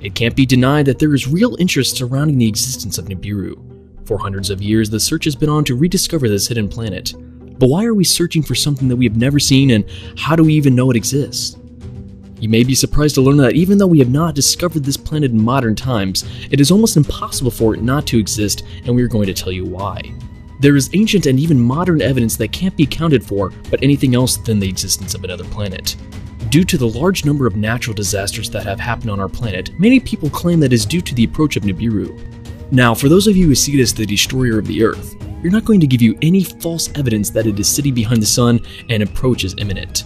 It can't be denied that there is real interest surrounding the existence of Nibiru. For hundreds of years, the search has been on to rediscover this hidden planet. But why are we searching for something that we have never seen, and how do we even know it exists? You may be surprised to learn that even though we have not discovered this planet in modern times, it is almost impossible for it not to exist, and we are going to tell you why. There is ancient and even modern evidence that can't be accounted for but anything else than the existence of another planet. Due to the large number of natural disasters that have happened on our planet, many people claim that it is due to the approach of Nibiru. Now, for those of you who see it as the destroyer of the Earth, we're not going to give you any false evidence that it is sitting behind the sun and approach is imminent.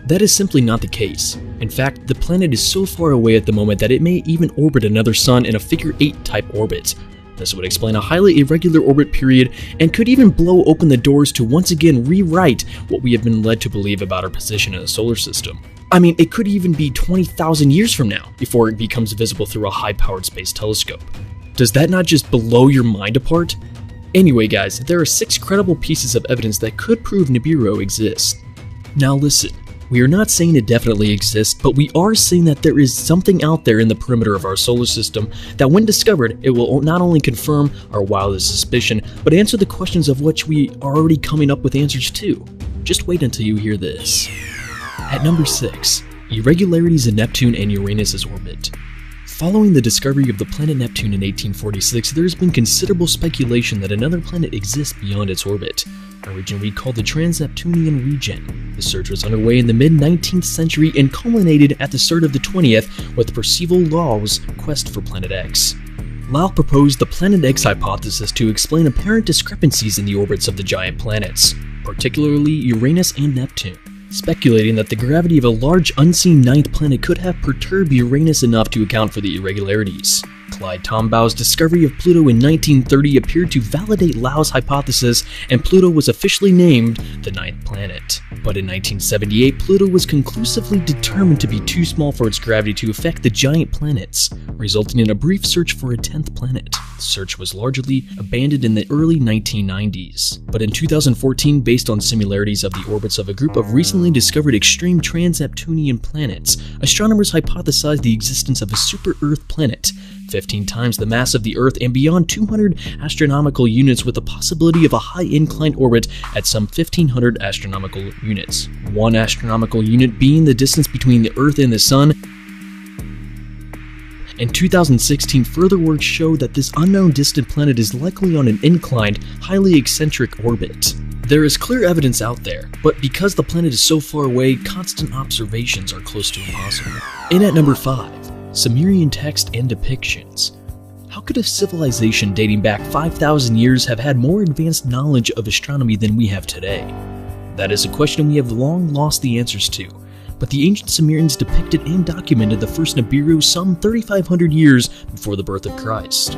That is simply not the case. In fact, the planet is so far away at the moment that it may even orbit another sun in a figure 8 type orbit. This would explain a highly irregular orbit period and could even blow open the doors to once again rewrite what we have been led to believe about our position in the solar system. I mean, it could even be 20,000 years from now before it becomes visible through a high-powered space telescope. Does that not just blow your mind apart? Anyway guys, there are 6 credible pieces of evidence that could prove Nibiru exists. Now listen. We are not saying it definitely exists, but we are saying that there is something out there in the perimeter of our solar system that when discovered, it will not only confirm our wildest suspicion, but answer the questions of which we are already coming up with answers to. Just wait until you hear this. At number 6, irregularities in Neptune and Uranus's orbit. Following the discovery of the planet Neptune in 1846, there has been considerable speculation that another planet exists beyond its orbit, a region we call the Trans-Neptunian region. The search was underway in the mid-19th century and culminated at the start of the 20th with Percival Lowell's quest for Planet X. Lowell proposed the Planet X hypothesis to explain apparent discrepancies in the orbits of the giant planets, particularly Uranus and Neptune, speculating that the gravity of a large unseen ninth planet could have perturbed Uranus enough to account for the irregularities. Clyde Tombaugh's discovery of Pluto in 1930 appeared to validate Lowell's hypothesis, and Pluto was officially named the ninth planet. But in 1978, Pluto was conclusively determined to be too small for its gravity to affect the giant planets, resulting in a brief search for a 10th planet. The search was largely abandoned in the early 1990s. But in 2014, based on similarities of the orbits of a group of recently discovered extreme trans-Neptunian planets, astronomers hypothesized the existence of a super-Earth planet, 15 times the mass of the Earth and beyond 200 astronomical units, with the possibility of a high inclined orbit at some 1500 astronomical units. 1 astronomical unit being the distance between the Earth and the Sun. In 2016, further work showed that this unknown distant planet is likely on an inclined, highly eccentric orbit. There is clear evidence out there, but because the planet is so far away, constant observations are close to impossible. In at number 5. Sumerian text and depictions. How could a civilization dating back 5,000 years have had more advanced knowledge of astronomy than we have today? That is a question we have long lost the answers to, but the ancient Sumerians depicted and documented the first Nibiru some 3,500 years before the birth of Christ.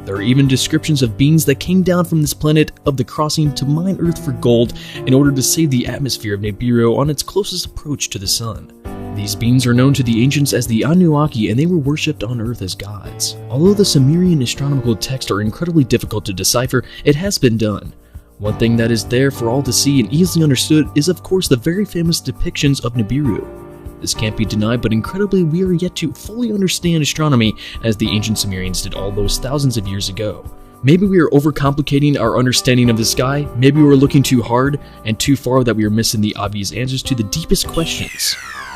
There are even descriptions of beings that came down from this planet of the crossing to mine Earth for gold in order to save the atmosphere of Nibiru on its closest approach to the sun. These beings are known to the ancients as the Anunnaki, and they were worshipped on Earth as gods. Although the Sumerian astronomical texts are incredibly difficult to decipher, it has been done. One thing that is there for all to see and easily understood is of course the very famous depictions of Nibiru. This can't be denied, but incredibly we are yet to fully understand astronomy as the ancient Sumerians did all those thousands of years ago. Maybe we are overcomplicating our understanding of the sky, maybe we're looking too hard and too far that we are missing the obvious answers to the deepest questions.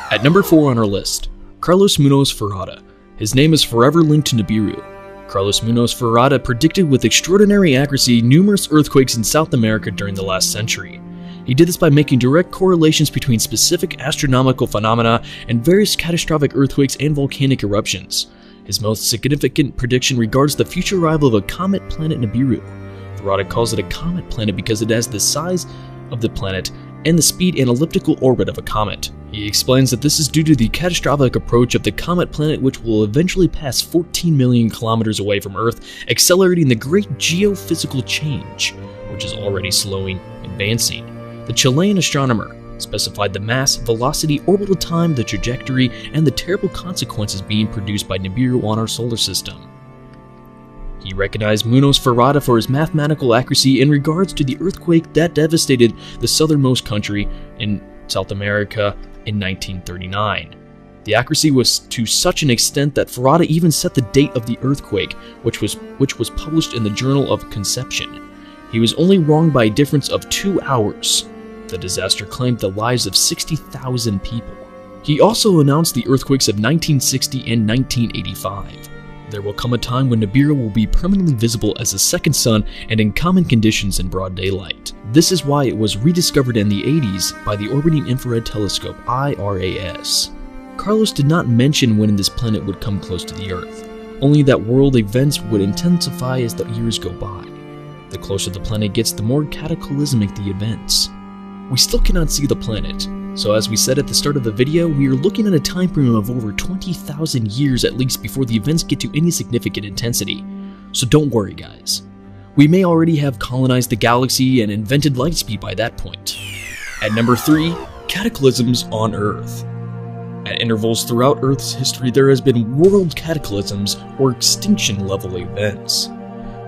At number 4 on our list, Carlos Munoz Ferrada. His name is forever linked to Nibiru. Carlos Munoz Ferrada predicted with extraordinary accuracy numerous earthquakes in South America during the last century. He did this by making direct correlations between specific astronomical phenomena and various catastrophic earthquakes and volcanic eruptions. His most significant prediction regards the future arrival of a comet planet Nibiru. Ferrada calls it a comet planet because it has the size of the planet and the speed and elliptical orbit of a comet. He explains that this is due to the catastrophic approach of the comet planet, which will eventually pass 14 million kilometers away from Earth, accelerating the great geophysical change, which is already slowing and advancing. The Chilean astronomer specified the mass, velocity, orbital time, the trajectory, and the terrible consequences being produced by Nibiru on our solar system. He recognized Munoz Ferrada for his mathematical accuracy in regards to the earthquake that devastated the southernmost country in South America in 1939. The accuracy was to such an extent that Ferrata even set the date of the earthquake, which was published in the Journal of Conception. He was only wrong by a difference of 2 hours. The disaster claimed the lives of 60,000 people. He also announced the earthquakes of 1960 and 1985. There will come a time when Nibiru will be permanently visible as a second sun and in common conditions in broad daylight. This is why it was rediscovered in the 80s by the Orbiting Infrared Telescope, IRAS. Carlos did not mention when this planet would come close to the Earth, only that world events would intensify as the years go by. The closer the planet gets, the more cataclysmic the events. We still cannot see the planet, so as we said at the start of the video, we are looking at a time frame of over 20,000 years at least before the events get to any significant intensity. So don't worry guys. We may already have colonized the galaxy and invented lightspeed by that point. At number 3, cataclysms on Earth. At intervals throughout Earth's history, there has been world cataclysms or extinction-level events.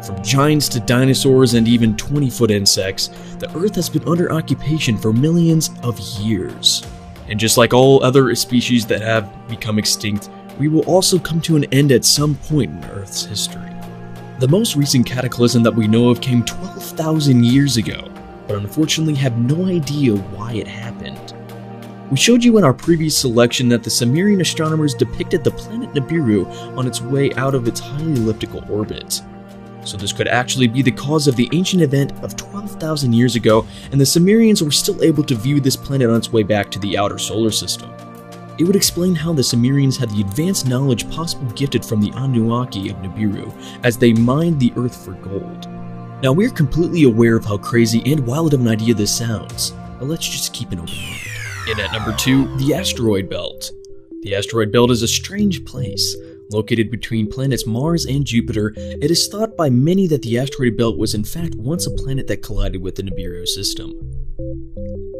From giants to dinosaurs and even 20-foot insects, the Earth has been under occupation for millions of years. And just like all other species that have become extinct, we will also come to an end at some point in Earth's history. The most recent cataclysm that we know of came 12,000 years ago, but unfortunately have no idea why it happened. We showed you in our previous selection that the Sumerian astronomers depicted the planet Nibiru on its way out of its highly elliptical orbit. So this could actually be the cause of the ancient event of 12,000 years ago, and the Sumerians were still able to view this planet on its way back to the outer solar system. It would explain how the Sumerians had the advanced knowledge possibly gifted from the Anunnaki of Nibiru as they mined the Earth for gold. Now we're completely aware of how crazy and wild of an idea this sounds, but let's just keep an open mind. And at number 2, the asteroid belt. The asteroid belt is a strange place. Located between planets Mars and Jupiter, it is thought by many that the asteroid belt was in fact once a planet that collided with the Nibiru system.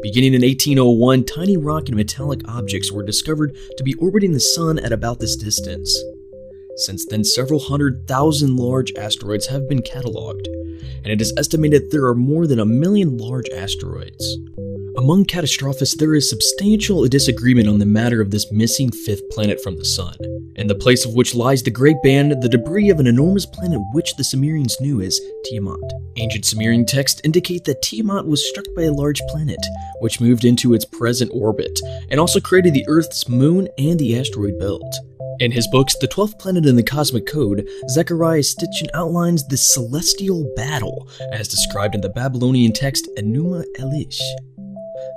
Beginning in 1801, tiny rock and metallic objects were discovered to be orbiting the Sun at about this distance. Since then, several 100,000 large asteroids have been catalogued, and it is estimated there are more than 1 million large asteroids. Among catastrophists, there is substantial disagreement on the matter of this missing 5th planet from the Sun, in the place of which lies the Great Band, the debris of an enormous planet which the Sumerians knew as Tiamat. Ancient Sumerian texts indicate that Tiamat was struck by a large planet, which moved into its present orbit, and also created the Earth's moon and the asteroid belt. In his books, The 12th Planet in the Cosmic Code, Zechariah Sitchin outlines this celestial battle, as described in the Babylonian text Enuma Elish.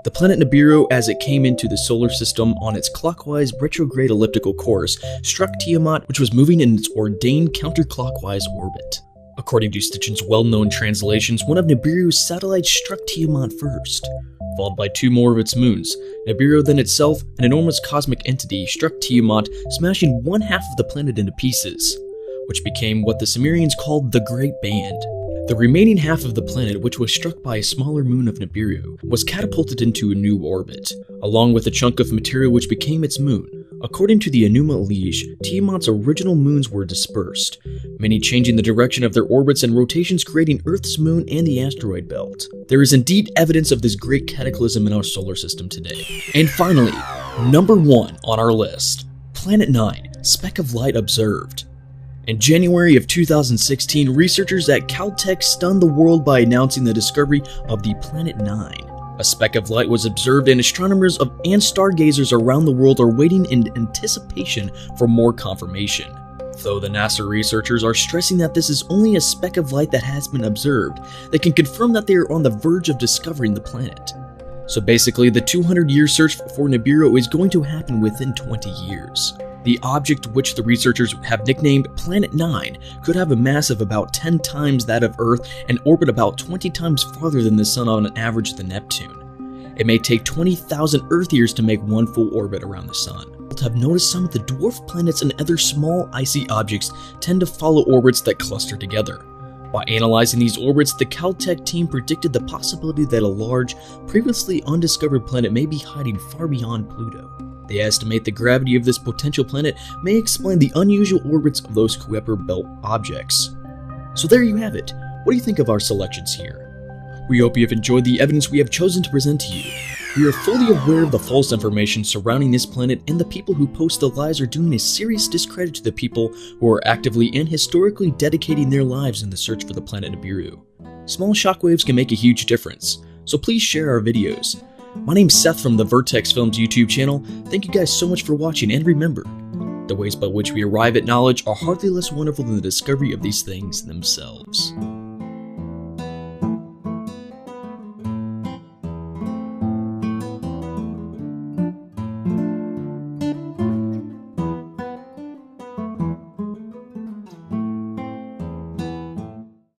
The planet Nibiru, as it came into the solar system on its clockwise retrograde elliptical course, struck Tiamat, which was moving in its ordained counterclockwise orbit. According to Stitchin's well-known translations, one of Nibiru's satellites struck Tiamat first, followed by 2 more of its moons. Nibiru then itself, an enormous cosmic entity, struck Tiamat, smashing 1/2 of the planet into pieces, which became what the Sumerians called the Great Band. The remaining half of the planet, which was struck by a smaller moon of Nibiru, was catapulted into a new orbit, along with a chunk of material which became its moon. According to the Enuma Elish, Tiamat's original moons were dispersed, many changing the direction of their orbits and rotations, creating Earth's moon and the asteroid belt. There is indeed evidence of this great cataclysm in our solar system today. And finally, number 1 on our list, Planet 9, speck of light observed. In January of 2016, researchers at Caltech stunned the world by announcing the discovery of the Planet 9. A speck of light was observed, and astronomers and stargazers around the world are waiting in anticipation for more confirmation. Though the NASA researchers are stressing that this is only a speck of light that has been observed, they can confirm that they are on the verge of discovering the planet. So basically, the 200-year search for Nibiru is going to happen within 20 years. The object, which the researchers have nicknamed Planet 9, could have a mass of about 10 times that of Earth and orbit about 20 times farther than the Sun on an average than Neptune. It may take 20,000 Earth years to make one full orbit around the Sun. Have noticed some of the dwarf planets and other small icy objects tend to follow orbits that cluster together. By analyzing these orbits, the Caltech team predicted the possibility that a large, previously undiscovered planet may be hiding far beyond Pluto. They estimate the gravity of this potential planet may explain the unusual orbits of those Kuiper Belt objects. So there you have it. What do you think of our selections here? We hope you have enjoyed the evidence we have chosen to present to you. We are fully aware of the false information surrounding this planet, and the people who post the lies are doing a serious discredit to the people who are actively and historically dedicating their lives in the search for the planet Nibiru. Small shockwaves can make a huge difference, so please share our videos. My name's Seth from the Vertex Films YouTube channel. Thank you guys so much for watching, and remember, the ways by which we arrive at knowledge are hardly less wonderful than the discovery of these things themselves.